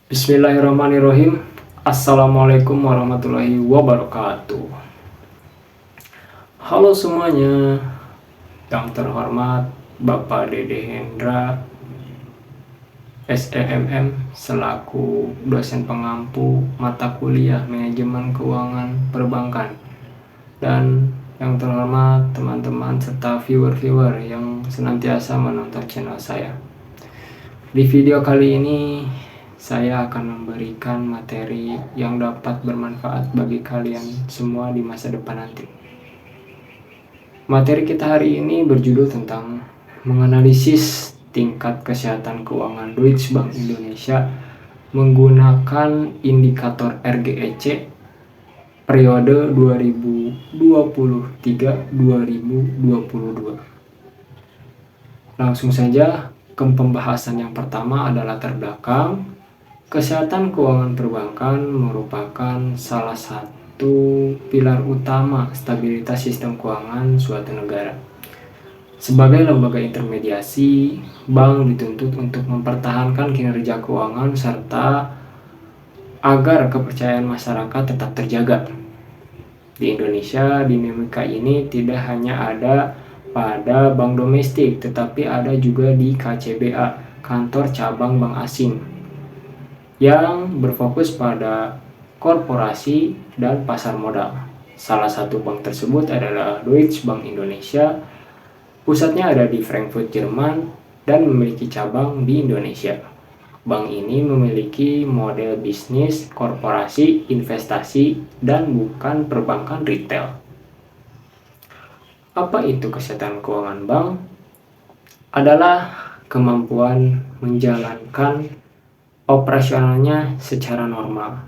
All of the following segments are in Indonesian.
Bismillahirrahmanirrahim. Assalamualaikum warahmatullahi wabarakatuh. Halo semuanya, yang terhormat Bapak Dede Hendra SEMM selaku dosen pengampu mata kuliah Manajemen Keuangan Perbankan, dan yang terhormat teman-teman serta viewer-viewer yang senantiasa menonton channel saya. Di video kali ini saya akan memberikan materi yang dapat bermanfaat bagi kalian semua di masa depan nanti. Materi kita hari ini berjudul tentang menganalisis tingkat kesehatan keuangan Deutsche Bank Indonesia menggunakan indikator RGEC periode 2023-2022. Langsung saja ke pembahasan. Yang pertama adalah latar belakang. Kesehatan keuangan perbankan merupakan salah satu pilar utama stabilitas sistem keuangan suatu negara. Sebagai lembaga intermediasi, bank dituntut untuk mempertahankan kinerja keuangan serta agar kepercayaan masyarakat tetap terjaga. Di Indonesia, dinamika ini tidak hanya ada pada bank domestik, tetapi ada juga di KCBA, kantor cabang bank asing, yang berfokus pada korporasi dan pasar modal. Salah satu bank tersebut adalah Deutsche Bank Indonesia. Pusatnya ada di Frankfurt, Jerman, dan memiliki cabang di Indonesia. Bank ini memiliki model bisnis korporasi, investasi, dan bukan perbankan retail. Apa itu kesehatan keuangan bank? Adalah kemampuan menjalankan operasionalnya secara normal,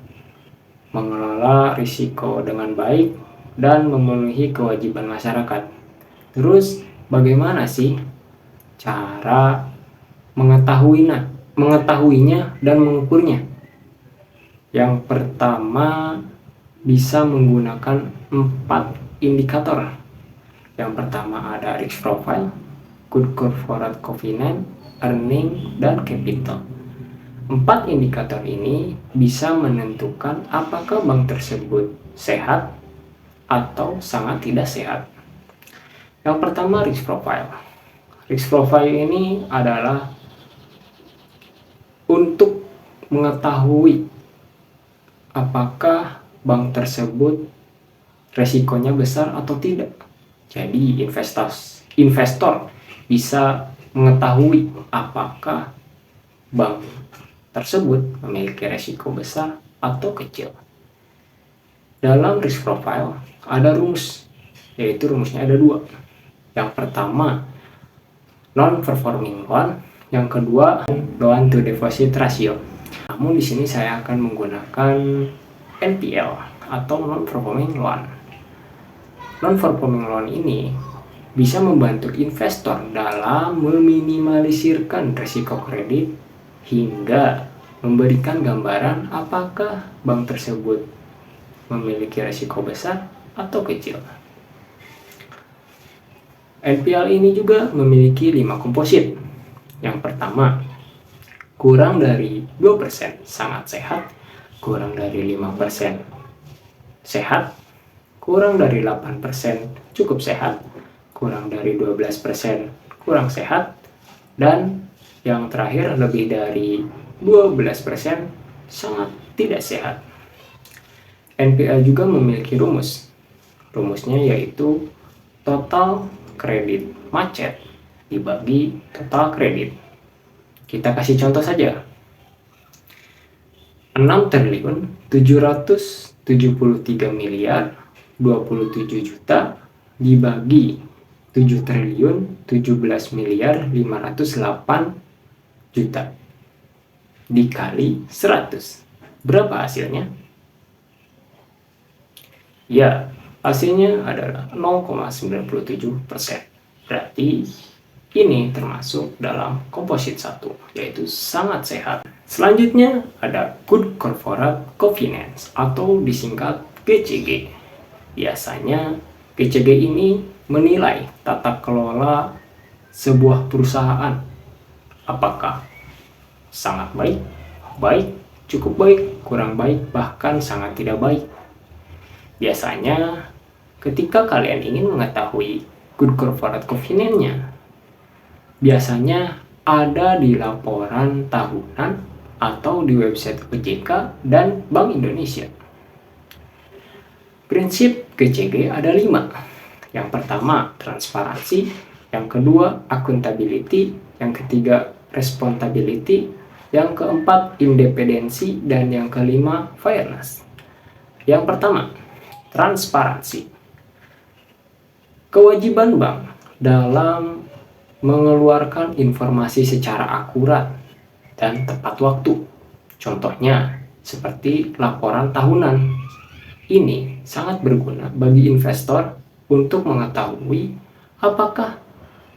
mengelola risiko dengan baik, dan memenuhi kewajiban masyarakat. Terus, bagaimana sih cara mengetahuinya dan mengukurnya? Yang pertama, bisa menggunakan 4 indikator. Yang pertama ada risk profile, good corporate governance, earning, dan capital. 4 indikator ini bisa menentukan apakah bank tersebut sehat atau sangat tidak sehat. Yang pertama, risk profile. Risk profile ini adalah untuk mengetahui apakah bank tersebut resikonya besar atau tidak. Jadi investor bisa mengetahui apakah bank tersebut memiliki resiko besar atau kecil. Dalam risk profile ada rumus, yaitu rumusnya ada 2. Yang pertama, non-performing loan. Yang kedua, loan to deposit ratio. Namun di sini saya akan menggunakan NPL atau non-performing loan. Non-performing loan ini bisa membantu investor dalam meminimalisirkan risiko kredit hingga memberikan gambaran apakah bank tersebut memiliki risiko besar atau kecil. NPL ini juga memiliki 5 komposit. Yang pertama, kurang dari 2% sangat sehat, kurang dari 5% sehat, kurang dari 8% cukup sehat, kurang dari 12% kurang sehat, dan yang terakhir lebih dari 12% sangat tidak sehat. NPL juga memiliki rumus. Rumusnya yaitu total kredit macet dibagi total kredit. Kita kasih contoh saja. 6.773.027.000.000 dibagi 7.017.508.000.000 dikali 100. Berapa hasilnya? Ya, hasilnya adalah 0,97%. Berarti ini termasuk dalam komposit 1, yaitu sangat sehat. Selanjutnya ada good corporate governance atau disingkat GCG. Biasanya GCG ini menilai tata kelola sebuah perusahaan apakah sangat baik, cukup baik, kurang baik, bahkan sangat tidak baik. Biasanya, ketika kalian ingin mengetahui good corporate governance-nya, biasanya ada di laporan tahunan atau di website OJK dan Bank Indonesia. Prinsip GCG ada 5. Yang pertama, transparansi. Yang kedua, accountability. Yang ketiga, responsibility. Yang keempat, independensi. Dan yang kelima, fairness. Yang pertama, transparansi. Kewajiban bank dalam mengeluarkan informasi secara akurat dan tepat waktu. Contohnya, seperti laporan tahunan. Ini sangat berguna bagi investor untuk mengetahui apakah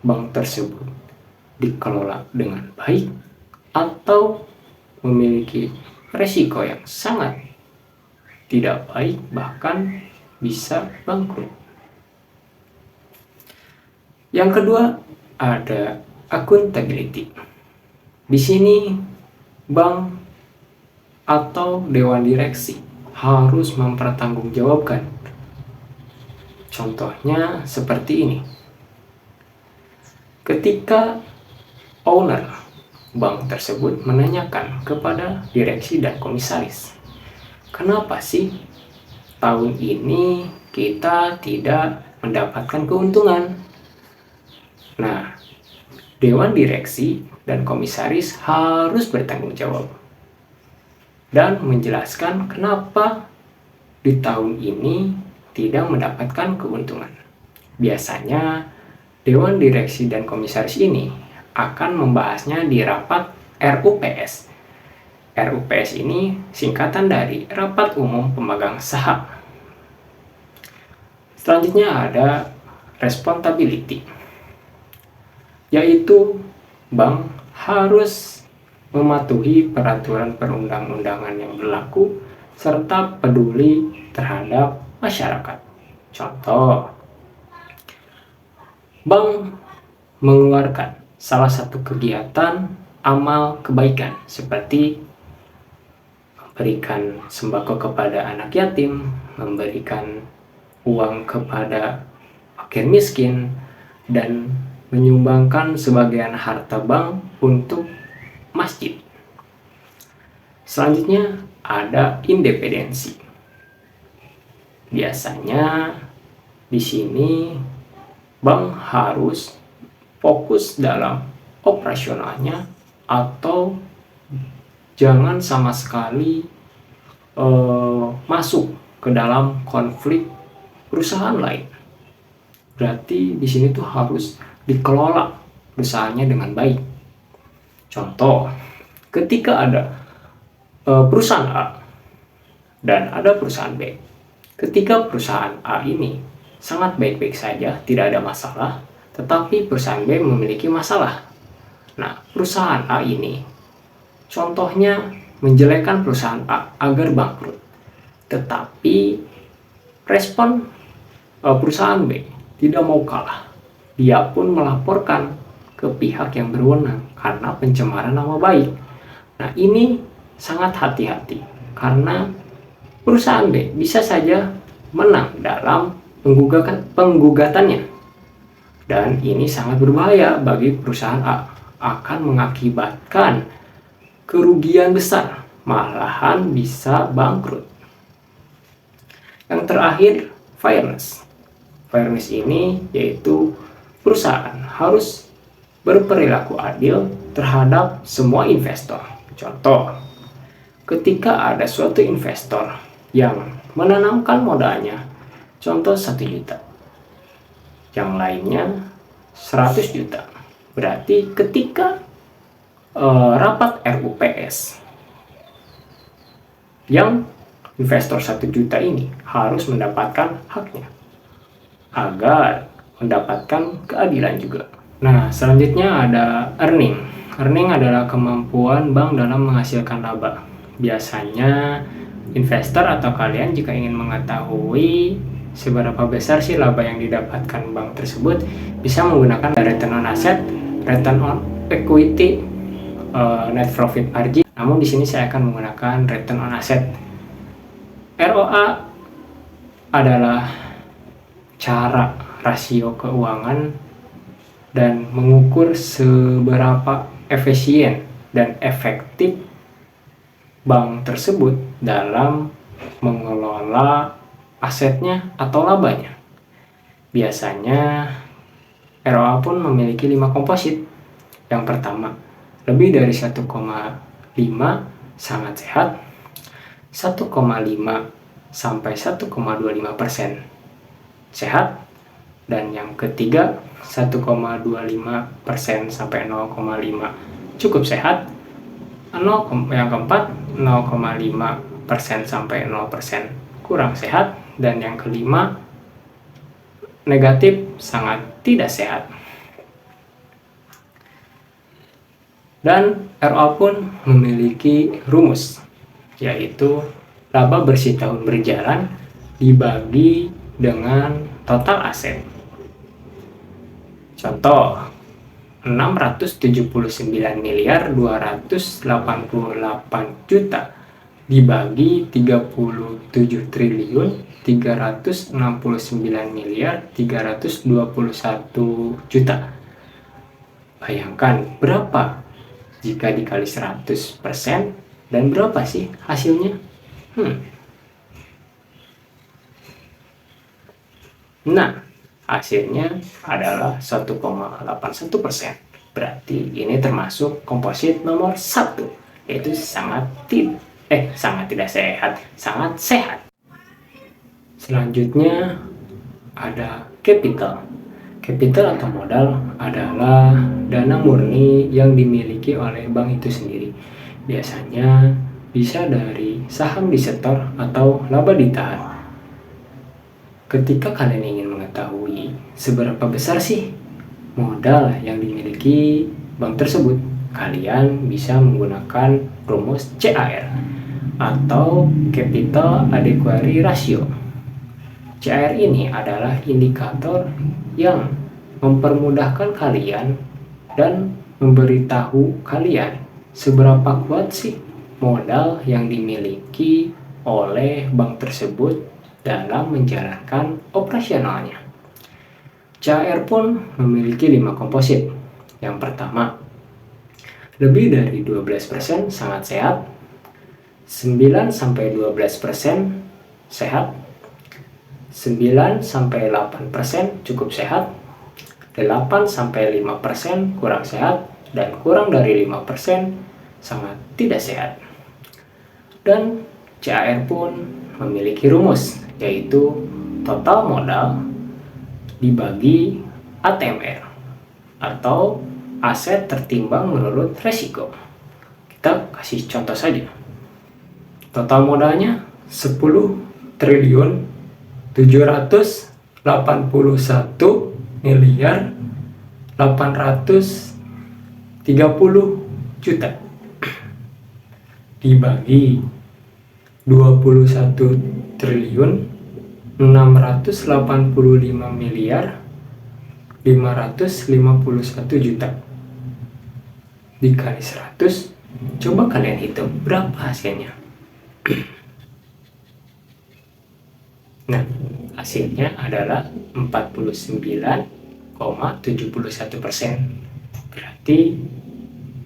bank tersebut dikelola dengan baik atau memiliki resiko yang sangat tidak baik, bahkan bisa bangkrut. Yang kedua, ada accountability. Di sini bank atau dewan direksi harus mempertanggungjawabkan. Contohnya seperti ini. Ketika owner bank tersebut menanyakan kepada direksi dan komisaris, kenapa sih tahun ini kita tidak mendapatkan keuntungan? Nah, dewan direksi dan komisaris harus bertanggung jawab dan menjelaskan kenapa di tahun ini tidak mendapatkan keuntungan. Biasanya, dewan direksi dan komisaris ini akan membahasnya di rapat RUPS. RUPS ini singkatan dari Rapat Umum Pemegang Saham. Selanjutnya ada responsibility, yaitu bank harus mematuhi peraturan perundang-undangan yang berlaku serta peduli terhadap masyarakat. Contoh, bank mengeluarkan salah satu kegiatan amal kebaikan seperti memberikan sembako kepada anak yatim, memberikan uang kepada fakir miskin, dan menyumbangkan sebagian harta bank untuk masjid. Selanjutnya ada independensi. Biasanya di sini bank harus fokus dalam operasionalnya atau jangan sama sekali masuk ke dalam konflik perusahaan lain. Berarti di sini tuh harus dikelola perusahaannya dengan baik. Contoh, ketika ada perusahaan A dan ada perusahaan B. Ketika perusahaan A ini sangat baik-baik saja, tidak ada masalah, tetapi perusahaan B memiliki masalah. Nah, perusahaan A ini contohnya menjelekkan perusahaan A agar bangkrut. Tetapi respon perusahaan B tidak mau kalah. Dia pun melaporkan ke pihak yang berwenang karena pencemaran nama baik. Nah, ini sangat hati-hati karena perusahaan B bisa saja menang dalam penggugatannya. Dan ini sangat berbahaya bagi perusahaan A, akan mengakibatkan kerugian besar, malahan bisa bangkrut. Yang terakhir, fairness. Fairness ini yaitu perusahaan harus berperilaku adil terhadap semua investor. Contoh, ketika ada suatu investor yang menanamkan modalnya, contoh 1 juta, yang lainnya 100 juta. Berarti ketika rapat RUPS, yang investor 1 juta ini harus mendapatkan haknya agar mendapatkan keadilan juga. Nah, selanjutnya ada earning. Earning adalah kemampuan bank dalam menghasilkan laba. Biasanya investor atau kalian jika ingin mengetahui seberapa besar sih laba yang didapatkan bank tersebut, bisa menggunakan return on asset, return on equity, net profit margin. Nah, Namun di sini saya akan menggunakan return on asset. ROA adalah cara rasio keuangan dan mengukur seberapa efisien dan efektif bank tersebut dalam mengelola asetnya atau labanya. Biasanya ROA pun memiliki 5 komposit. Yang pertama, lebih dari 1,5 sangat sehat, 1,5 sampai 1,25% sehat, dan yang ketiga 1,25% sampai 0,5 cukup sehat, yang keempat 0,5% sampai 0% kurang sehat, dan yang kelima negatif sangat tidak sehat. Dan ROA pun memiliki rumus, yaitu laba bersih tahun berjalan dibagi dengan total aset. Contoh, 679.288 juta dibagi 37.369.321 juta. Bayangkan berapa jika dikali 100%, dan berapa sih hasilnya? Nah, hasilnya adalah 1,81%. Berarti ini termasuk komposit nomor 1, yaitu sangat tidak sehat, sangat sehat. Selanjutnya ada capital. Capital atau modal adalah dana murni yang dimiliki oleh bank itu sendiri. Biasanya bisa dari saham disetor atau laba ditahan. Ketika kalian ingin mengetahui seberapa besar sih modal yang dimiliki bank tersebut, kalian bisa menggunakan rumus CAR atau Capital Adequacy Ratio. CAR ini adalah indikator yang mempermudahkan kalian dan memberitahu kalian seberapa kuat sih modal yang dimiliki oleh bank tersebut dalam menjalankan operasionalnya. CAR pun memiliki 5 komposit. Yang pertama, lebih dari 12% sangat sehat, 9-12% sehat, 9-8% cukup sehat, 8-5% kurang sehat, dan kurang dari 5% sangat tidak sehat. Dan CAR pun memiliki rumus, yaitu total modal dibagi ATMR atau aset tertimbang menurut resiko. Kita kasih contoh saja. Total modalnya 10.781.830 juta dibagi 21.685.551 juta dikali 100. Coba kalian hitung berapa hasilnya. Nah, hasilnya adalah 49,71%. Berarti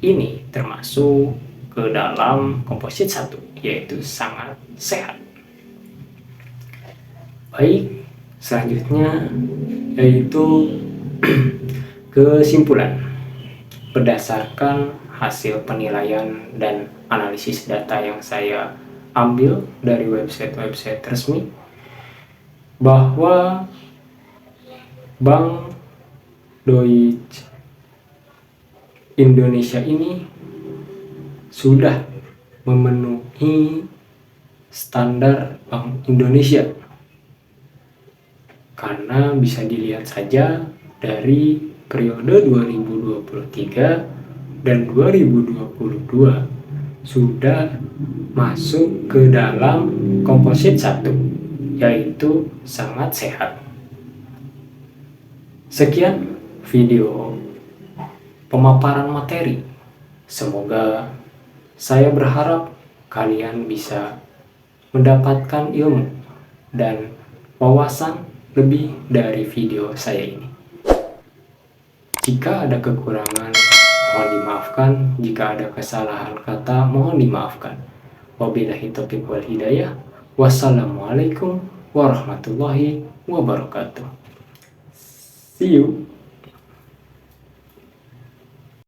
ini termasuk ke dalam komposit 1, yaitu sangat sehat. Baik, selanjutnya yaitu kesimpulan. Berdasarkan hasil penilaian dan analisis data yang saya ambil dari website-website resmi, bahwa Bank Deutsche Indonesia ini sudah memenuhi standar Bank Indonesia, karena bisa dilihat saja dari periode 2023 dan 2022 sudah masuk ke dalam komposit 1, yaitu sangat sehat. Sekian video pemaparan materi. Semoga Saya berharap kalian bisa mendapatkan ilmu dan wawasan lebih dari video saya ini. Jika ada kekurangan, mohon dimaafkan. Jika ada kesalahan kata, mohon dimaafkan. Wabillahi taufiq wal hidayah. Wassalamualaikum warahmatullahi wabarakatuh. See you.